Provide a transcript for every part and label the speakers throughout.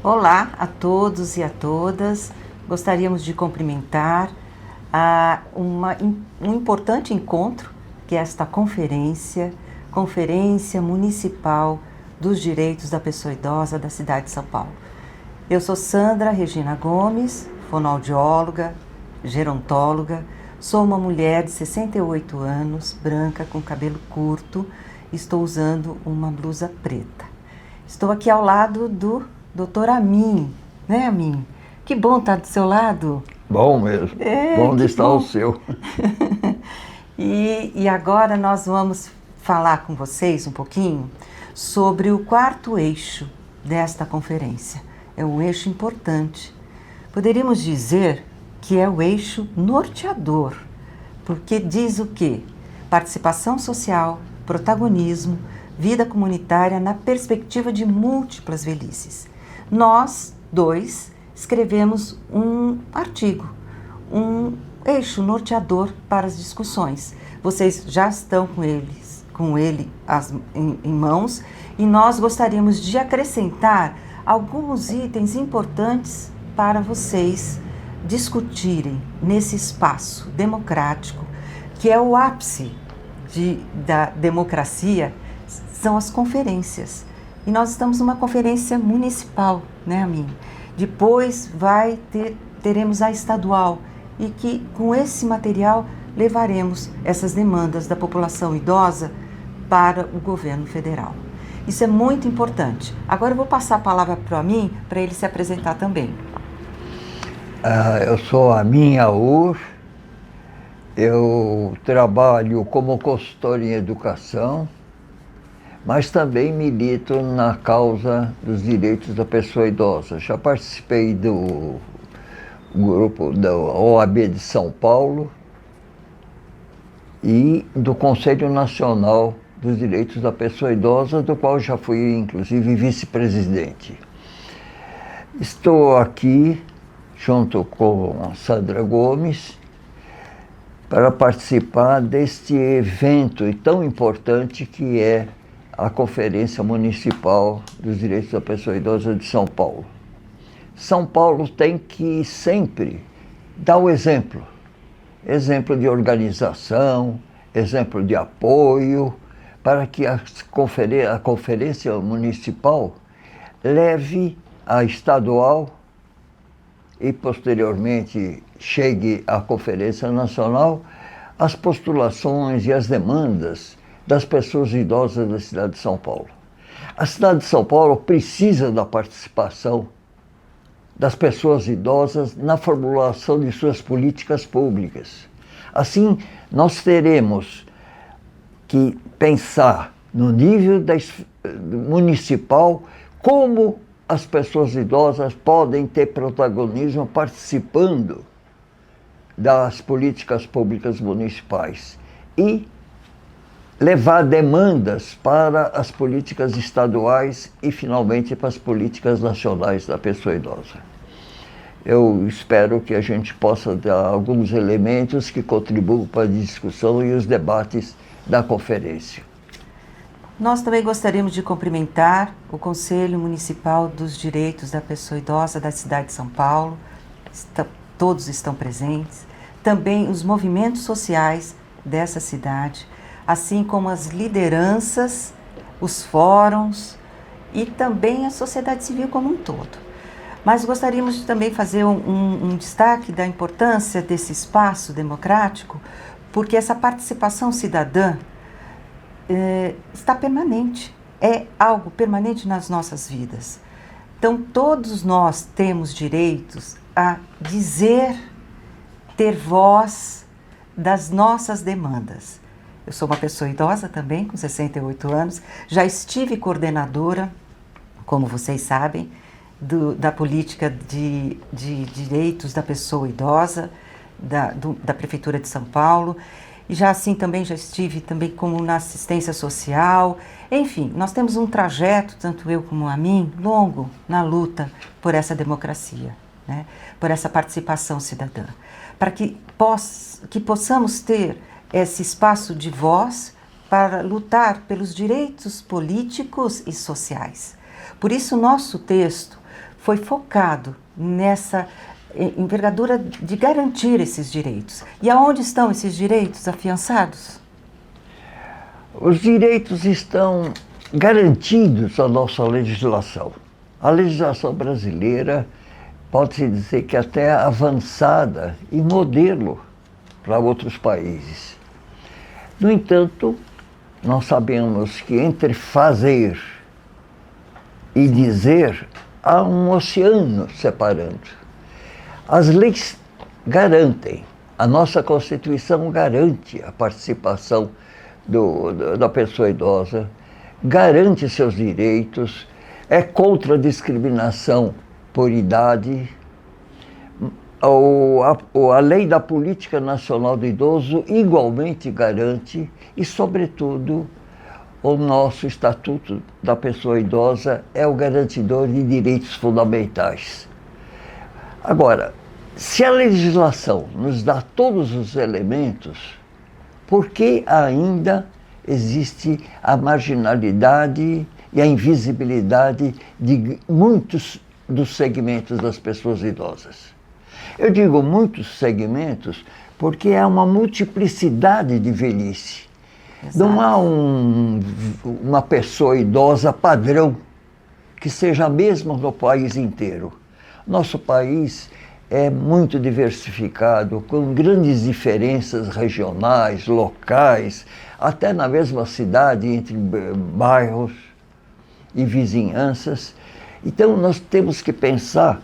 Speaker 1: Olá a todos e a todas. Gostaríamos de cumprimentar um importante encontro, que é esta Conferência Municipal dos Direitos da Pessoa Idosa da cidade de São Paulo. Eu sou Sandra Regina Gomes, fonoaudióloga, gerontóloga, sou uma mulher de 68 anos, branca, com cabelo curto, estou usando uma blusa preta. Estou aqui ao lado do Dr. Amin, né, Amin? Que bom estar do seu lado.
Speaker 2: Bom mesmo, bom de estar o seu.
Speaker 1: E agora nós vamos falar com vocês um pouquinho sobre o quarto eixo desta conferência. É um eixo importante. Poderíamos dizer que é o eixo norteador, porque diz o quê? Participação social, protagonismo, vida comunitária na perspectiva de múltiplas velhices. Nós, dois, escrevemos um artigo, um eixo norteador para as discussões. Vocês já estão com ele em mãos e nós gostaríamos de acrescentar alguns itens importantes para vocês discutirem nesse espaço democrático, que é o ápice da democracia, são as conferências. E nós estamos numa conferência municipal, né, Amin? Depois teremos a estadual e que com esse material levaremos essas demandas da população idosa para o governo federal. Isso é muito importante. Agora eu vou passar a palavra para o Amin, para ele se apresentar também.
Speaker 2: Eu sou Amin Aur, eu trabalho como consultor em educação, mas também milito na causa dos direitos da pessoa idosa. Já participei do grupo da OAB de São Paulo e do Conselho Nacional dos Direitos da Pessoa Idosa, do qual já fui, inclusive, vice-presidente. Estou aqui, junto com a Sandra Gomes, para participar deste evento tão importante que é a Conferência Municipal dos Direitos da Pessoa Idosa de São Paulo. São Paulo tem que sempre dar o exemplo de organização, exemplo de apoio, para que a Conferência Municipal leve a estadual e, posteriormente, chegue à Conferência Nacional as postulações e as demandas das pessoas idosas da cidade de São Paulo. A cidade de São Paulo precisa da participação das pessoas idosas na formulação de suas políticas públicas. Assim, nós teremos que pensar no nível municipal como as pessoas idosas podem ter protagonismo participando das políticas públicas municipais e levar demandas para as políticas estaduais e, finalmente, para as políticas nacionais da pessoa idosa. Eu espero que a gente possa dar alguns elementos que contribuam para a discussão e os debates da conferência.
Speaker 1: Nós também gostaríamos de cumprimentar o Conselho Municipal dos Direitos da Pessoa Idosa da cidade de São Paulo, todos estão presentes, também os movimentos sociais dessa cidade, assim como as lideranças, os fóruns e também a sociedade civil como um todo. Mas gostaríamos de também fazer um destaque da importância desse espaço democrático, porque essa participação cidadã está permanente, é algo permanente nas nossas vidas. Então, todos nós temos direitos a dizer, ter voz das nossas demandas. Eu sou uma pessoa idosa também, com 68 anos, já estive coordenadora, como vocês sabem, da política de direitos da pessoa idosa, da Prefeitura de São Paulo, e já estive também como na assistência social. Enfim, nós temos um trajeto, tanto eu como a mim, longo na luta por essa democracia, né? Por essa participação cidadã, para que possamos ter esse espaço de voz para lutar pelos direitos políticos e sociais. Por isso, nosso texto foi focado nessa envergadura de garantir esses direitos. E aonde estão esses direitos afiançados?
Speaker 2: Os direitos estão garantidos na nossa legislação. A legislação brasileira pode-se dizer que até avançada e modelo para outros países. No entanto, nós sabemos que entre fazer e dizer há um oceano separando. As leis garantem, a nossa Constituição garante a participação da pessoa idosa, garante seus direitos, é contra a discriminação por idade. A lei da Política Nacional do Idoso igualmente garante e, sobretudo, o nosso Estatuto da Pessoa Idosa é o garantidor de direitos fundamentais. Agora, se a legislação nos dá todos os elementos, por que ainda existe a marginalidade e a invisibilidade de muitos dos segmentos das pessoas idosas? Eu digo muitos segmentos porque há uma multiplicidade de velhice. Exato. Não há uma pessoa idosa padrão que seja a mesma no país inteiro. Nosso país é muito diversificado, com grandes diferenças regionais, locais, até na mesma cidade, entre bairros e vizinhanças. Então, nós temos que pensar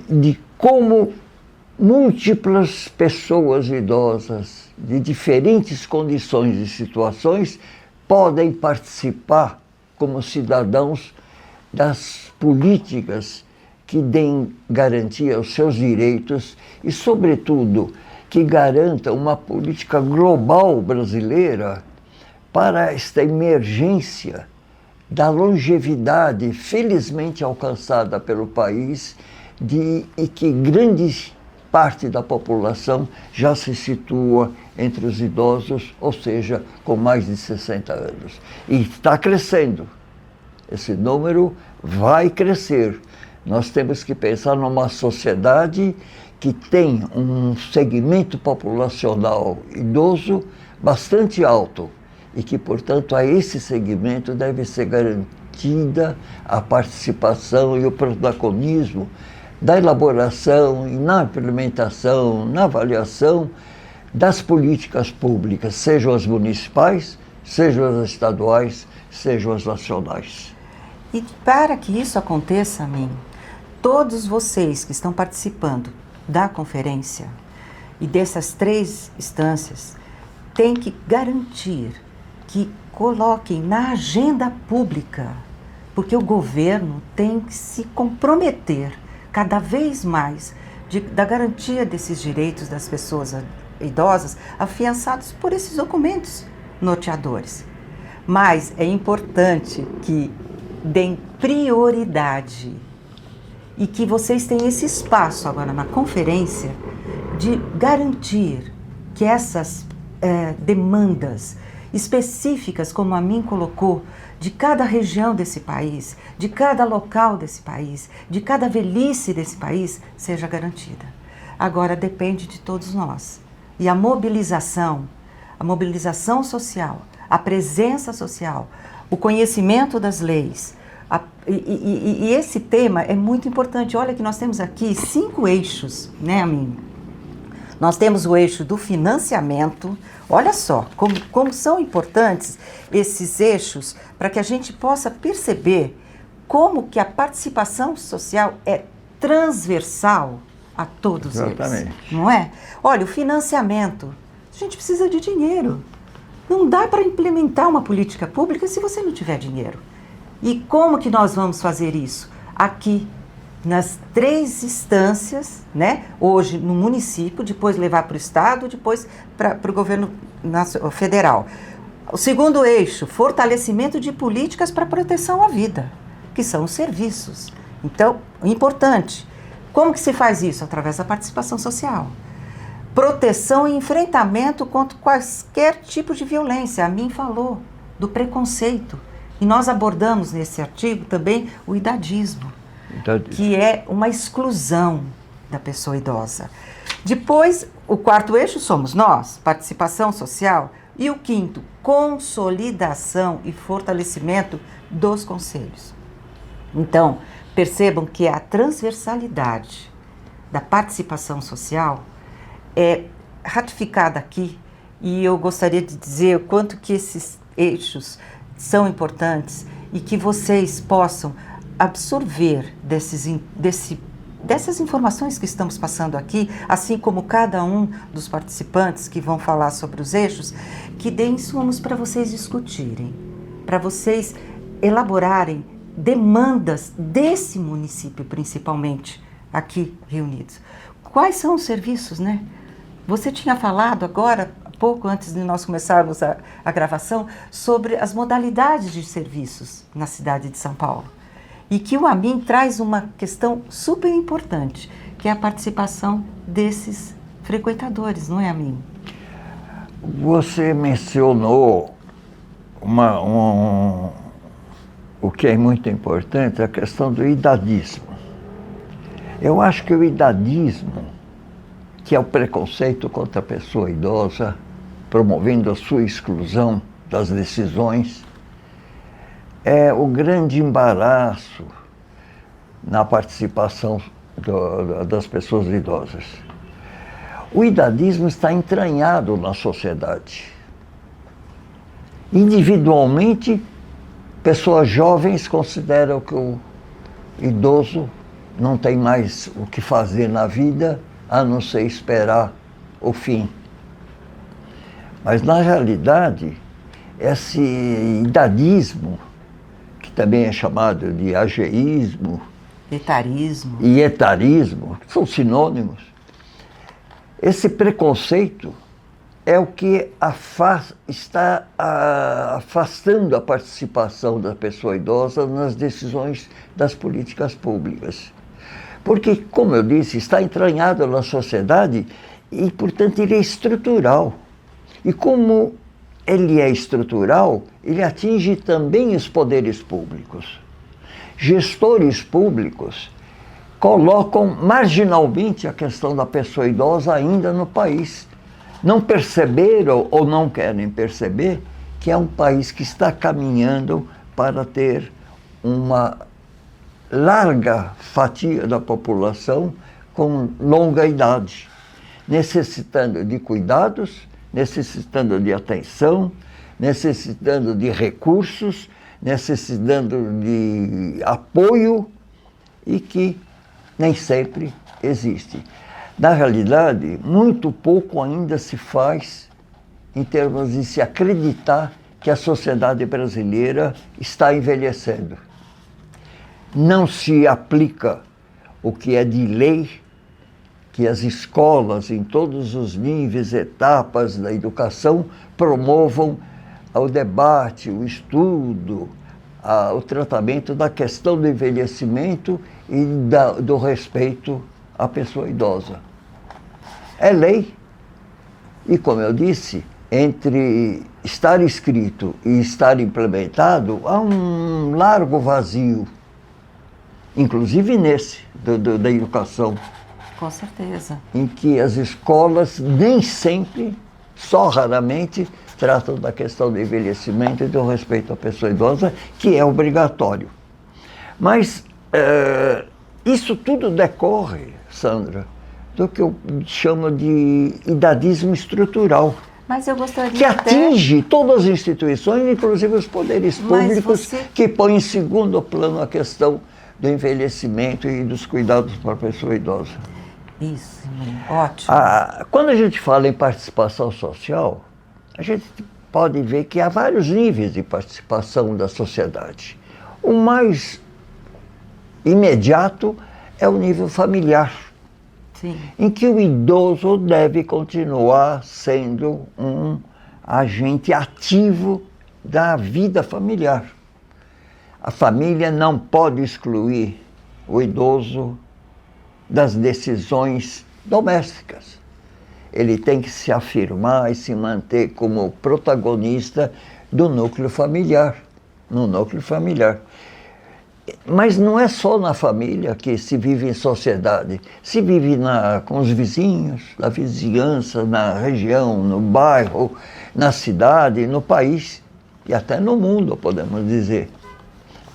Speaker 2: de como múltiplas pessoas idosas, de diferentes condições e situações, podem participar como cidadãos das políticas que deem garantia aos seus direitos e, sobretudo, que garanta uma política global brasileira para esta emergência da longevidade felizmente alcançada pelo país e que grande parte da população já se situa entre os idosos, ou seja, com mais de 60 anos. E está crescendo. Esse número vai crescer. Nós temos que pensar numa sociedade que tem um segmento populacional idoso bastante alto e que, portanto, a esse segmento deve ser garantida a participação e o protagonismo da elaboração e na implementação, na avaliação das políticas públicas, sejam as municipais, sejam as estaduais, sejam as nacionais.
Speaker 1: E para que isso aconteça, todos vocês que estão participando da conferência e dessas 3 instâncias têm que garantir que coloquem na agenda pública, porque o governo tem que se comprometer cada vez mais da garantia desses direitos das pessoas idosas afiançados por esses documentos norteadores. Mas é importante que deem prioridade e que vocês tenham esse espaço agora na conferência de garantir que essas demandas específicas, como a mim colocou, de cada região desse país, de cada local desse país, de cada velhice desse país, seja garantida. Agora depende de todos nós. E a mobilização social, a presença social, o conhecimento das leis, e esse tema é muito importante. Olha que nós temos aqui 5 eixos, né, Amin? Nós temos o eixo do financiamento. Olha só como são importantes esses eixos para que a gente possa perceber como que a participação social é transversal a todos
Speaker 2: Exatamente.
Speaker 1: Eles. Não é? Olha, o financiamento. A gente precisa de dinheiro. Não dá para implementar uma política pública se você não tiver dinheiro. E como que nós vamos fazer isso? Aqui, nas 3 instâncias, né? Hoje no município, depois levar para o estado, depois para o governo federal. O segundo eixo, fortalecimento de políticas para proteção à vida, que são os serviços. Então, importante. Como que se faz isso? Através da participação social. Proteção e enfrentamento contra qualquer tipo de violência. A mim falou do preconceito. E nós abordamos nesse artigo também o idadismo. que é uma exclusão da pessoa idosa. Depois, o quarto eixo somos nós, participação social. E o quinto, consolidação e fortalecimento dos conselhos. Então, percebam que a transversalidade da participação social é ratificada aqui, e eu gostaria de dizer o quanto que esses eixos são importantes e que vocês possam absorver dessas informações que estamos passando aqui, assim como cada um dos participantes que vão falar sobre os eixos, que deem insumos para vocês discutirem, para vocês elaborarem demandas desse município, principalmente, aqui reunidos. Quais são os serviços, né? Você tinha falado agora, pouco antes de nós começarmos a gravação, sobre as modalidades de serviços na cidade de São Paulo. E que o AMIM traz uma questão super importante, que é a participação desses frequentadores, não é, AMIM?
Speaker 2: Você mencionou o que é muito importante, a questão do idadismo. Eu acho que o idadismo, que é o preconceito contra a pessoa idosa, promovendo a sua exclusão das decisões, é o grande embaraço na participação das pessoas idosas. O idadismo está entranhado na sociedade. Individualmente, pessoas jovens consideram que o idoso não tem mais o que fazer na vida, a não ser esperar o fim. Mas, na realidade, esse idadismo, que também é chamado de ageísmo,
Speaker 1: etarismo
Speaker 2: e etarismo, são sinônimos. Esse preconceito é o que está afastando a participação da pessoa idosa nas decisões das políticas públicas. Porque, como eu disse, está entranhado na sociedade e, portanto, ele é estrutural. E como ele é estrutural, ele atinge também os poderes públicos. Gestores públicos colocam marginalmente a questão da pessoa idosa ainda no país. Não perceberam ou não querem perceber que é um país que está caminhando para ter uma larga fatia da população com longa idade, necessitando de cuidados, necessitando de atenção, necessitando de recursos, necessitando de apoio e que nem sempre existe. Na realidade, muito pouco ainda se faz em termos de se acreditar que a sociedade brasileira está envelhecendo. Não se aplica o que é de lei, que as escolas, em todos os níveis, etapas da educação, promovam o debate, o estudo, o tratamento da questão do envelhecimento e do respeito à pessoa idosa. É lei. E, como eu disse, entre estar escrito e estar implementado, há um largo vazio, inclusive nesse, da educação.
Speaker 1: Com certeza.
Speaker 2: Em que as escolas nem sempre, só raramente, tratam da questão do envelhecimento e do respeito à pessoa idosa, que é obrigatório. Mas isso tudo decorre, Sandra, do que eu chamo de idadismo estrutural.
Speaker 1: Mas eu gostaria
Speaker 2: que atinge todas as instituições, inclusive os poderes públicos, que põem em segundo plano a questão do envelhecimento e dos cuidados para a pessoa idosa.
Speaker 1: Isso, ótimo.
Speaker 2: Quando a gente fala em participação social, a gente pode ver que há vários níveis de participação da sociedade. O mais imediato é o nível familiar.
Speaker 1: Sim.
Speaker 2: Em que o idoso deve continuar sendo um agente ativo da vida familiar. A família não pode excluir o idoso das decisões domésticas. Ele tem que se afirmar e se manter como protagonista do núcleo familiar, no núcleo familiar. Mas não é só na família que se vive em sociedade. Se vive com os vizinhos, na vizinhança, na região, no bairro, na cidade, no país e até no mundo, podemos dizer.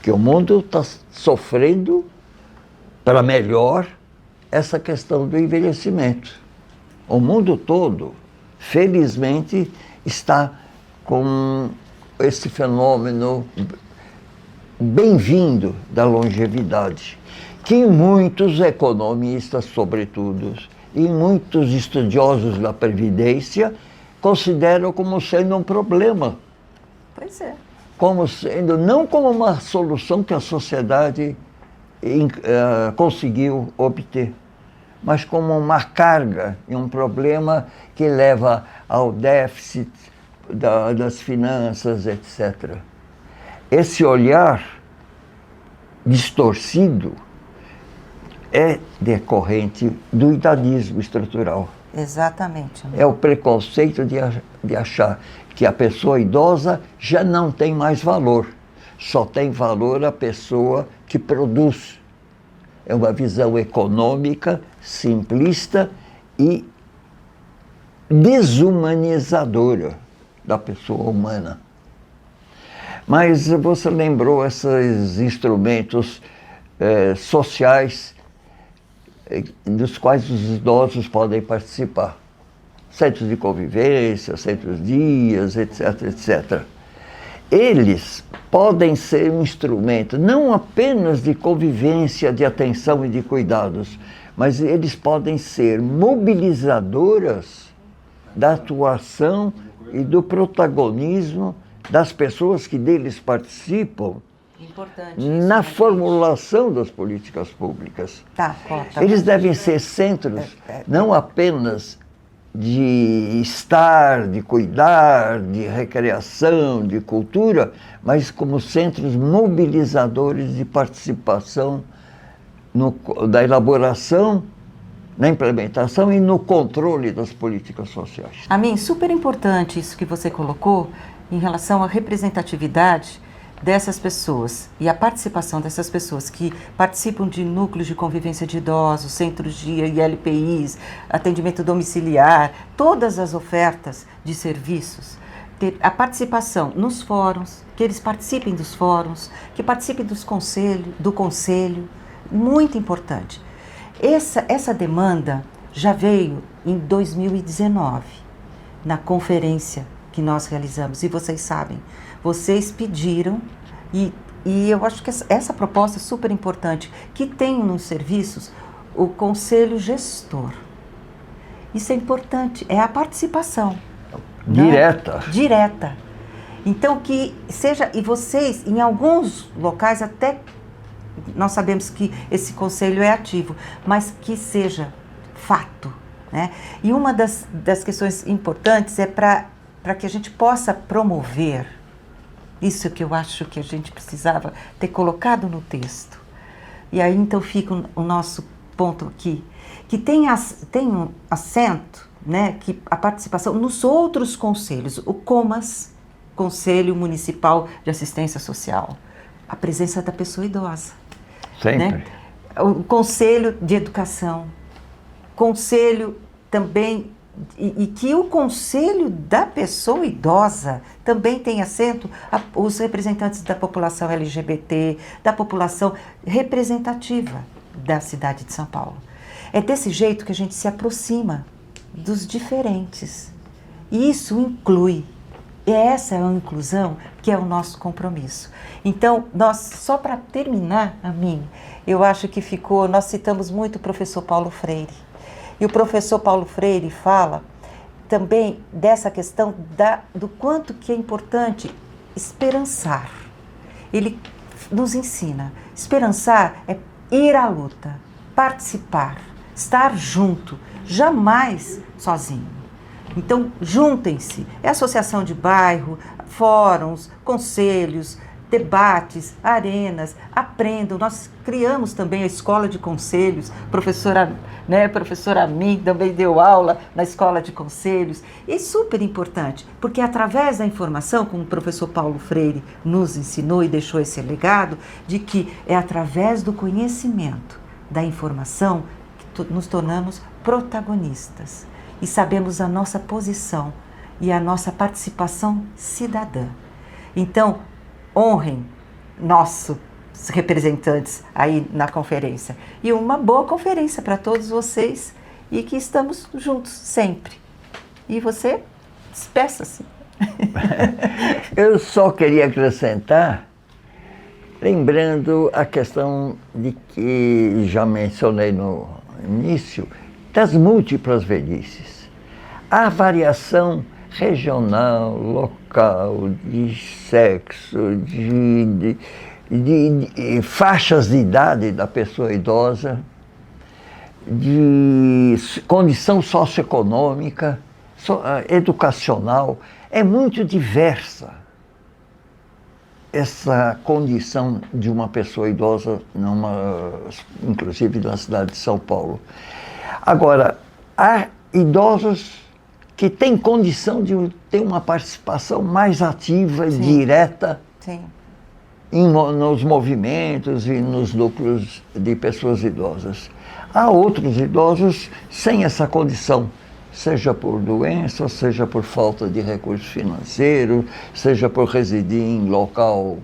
Speaker 2: Que o mundo está sofrendo, para melhor, essa questão do envelhecimento. O mundo todo, felizmente, está com esse fenômeno bem-vindo da longevidade, que muitos economistas, sobretudo, e muitos estudiosos da Previdência consideram como sendo um problema.
Speaker 1: Pois é.
Speaker 2: Como sendo, não como uma solução que a sociedade conseguiu obter, mas como uma carga e um problema que leva ao déficit das finanças, etc. Esse olhar distorcido é decorrente do idadismo estrutural.
Speaker 1: Exatamente.
Speaker 2: É o preconceito de achar que a pessoa idosa já não tem mais valor. Só tem valor a pessoa que produz. É uma visão econômica, simplista e desumanizadora da pessoa humana. Mas você lembrou esses instrumentos sociais dos quais os idosos podem participar. Centros de convivência, centros dias, etc, etc. Eles podem ser um instrumento não apenas de convivência, de atenção e de cuidados, mas eles podem ser mobilizadoras da atuação e do protagonismo das pessoas que deles participam na formulação das políticas públicas.
Speaker 1: Tá.
Speaker 2: Eles devem ser centros não apenas de estar, de cuidar, de recreação, de cultura, mas como centros mobilizadores de participação da elaboração, na implementação e no controle das políticas sociais.
Speaker 1: A mim, super importante isso que você colocou em relação à representatividade dessas pessoas e a participação dessas pessoas que participam de núcleos de convivência de idosos, centros de ILPIs, atendimento domiciliar, todas as ofertas de serviços, ter a participação nos fóruns, que eles participem dos fóruns, que participem do conselho, muito importante. Essa demanda já veio em 2019, na conferência que nós realizamos, e vocês sabem, vocês pediram, e eu acho que essa proposta é super importante, que tenham nos serviços o conselho gestor. Isso é importante, é a participação.
Speaker 2: Direta.
Speaker 1: Né? Direta. Então, que seja, e vocês, em alguns locais, até nós sabemos que esse conselho é ativo, mas que seja fato. Né? E uma das questões importantes é para que a gente possa promover isso que eu acho que a gente precisava ter colocado no texto. E aí então fica o nosso ponto aqui, que tem um assento, né, que a participação nos outros conselhos, o COMAS, Conselho Municipal de Assistência Social, a presença da pessoa idosa.
Speaker 2: Sempre.
Speaker 1: Né? O Conselho de Educação, Conselho também, e que o Conselho da Pessoa Idosa também tem assento os representantes da população LGBT, da população representativa da cidade de São Paulo. É desse jeito que a gente se aproxima dos diferentes. E isso inclui. E essa é a inclusão que é o nosso compromisso. Então, nós, só para terminar, eu acho que nós citamos muito o professor Paulo Freire. E o professor Paulo Freire fala também dessa questão do quanto que é importante esperançar. Ele nos ensina. Esperançar é ir à luta, participar, estar junto, jamais sozinho. Então, juntem-se. É associação de bairro, fóruns, conselhos, debates, arenas, aprendam. Nós criamos também a Escola de Conselhos, professora Min também deu aula na Escola de Conselhos. E super importante, porque através da informação, como o professor Paulo Freire nos ensinou e deixou esse legado, de que é através do conhecimento, da informação, que nos tornamos protagonistas e sabemos a nossa posição e a nossa participação cidadã. Então, honrem nossos representantes aí na conferência. E uma boa conferência para todos vocês e que estamos juntos sempre. E você, despeça-se.
Speaker 2: Eu só queria acrescentar, lembrando a questão de que já mencionei no início, das múltiplas velhices. A variação regional, local, de sexo, de faixas de idade da pessoa idosa, de condição socioeconômica, educacional, é muito diversa essa condição de uma pessoa idosa, inclusive na cidade de São Paulo. Agora, há idosos que têm condição de ter uma participação mais ativa,
Speaker 1: sim,
Speaker 2: direta,
Speaker 1: sim,
Speaker 2: nos movimentos e nos núcleos de pessoas idosas. Há outros idosos sem essa condição, seja por doença, seja por falta de recursos financeiros, seja por residir em local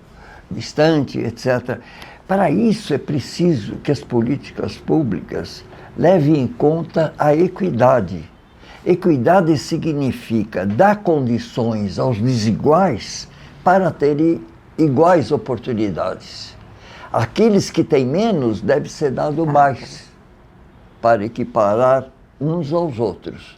Speaker 2: distante, etc. Para isso é preciso que as políticas públicas levem em conta a equidade. Equidade significa dar condições aos desiguais para terem iguais oportunidades. Aqueles que têm menos deve ser dado mais, para equiparar uns aos outros.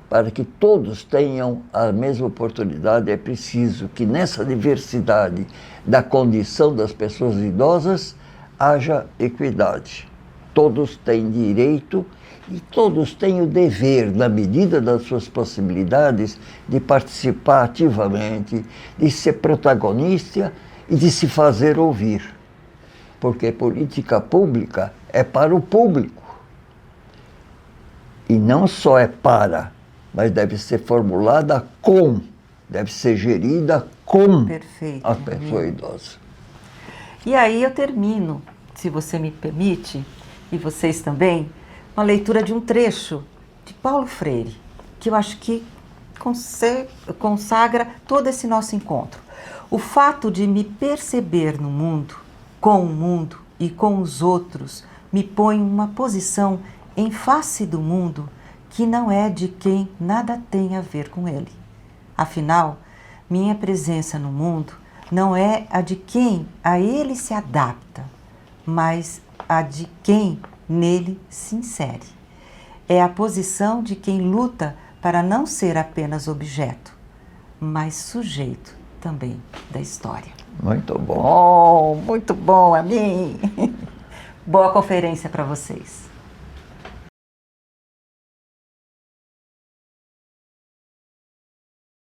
Speaker 2: Para que todos tenham a mesma oportunidade, é preciso que nessa diversidade da condição das pessoas idosas haja equidade. Todos têm direito e todos têm o dever, na medida das suas possibilidades, de participar ativamente, de ser protagonista e de se fazer ouvir. Porque política pública é para o público. E não só é para, mas deve ser formulada com, deve ser gerida com
Speaker 1: perfeito,
Speaker 2: a pessoa idosa.
Speaker 1: E aí eu termino, se você me permite, e vocês também, uma leitura de um trecho de Paulo Freire, que eu acho que consagra todo esse nosso encontro. O fato de me perceber no mundo, com o mundo e com os outros, me põe em uma posição em face do mundo que não é de quem nada tem a ver com ele. Afinal, minha presença no mundo não é a de quem a ele se adapta, mas a de quem nele se insere. É a posição de quem luta para não ser apenas objeto, mas sujeito também da história.
Speaker 2: Muito bom.
Speaker 1: Muito bom, a mim. Boa conferência para vocês.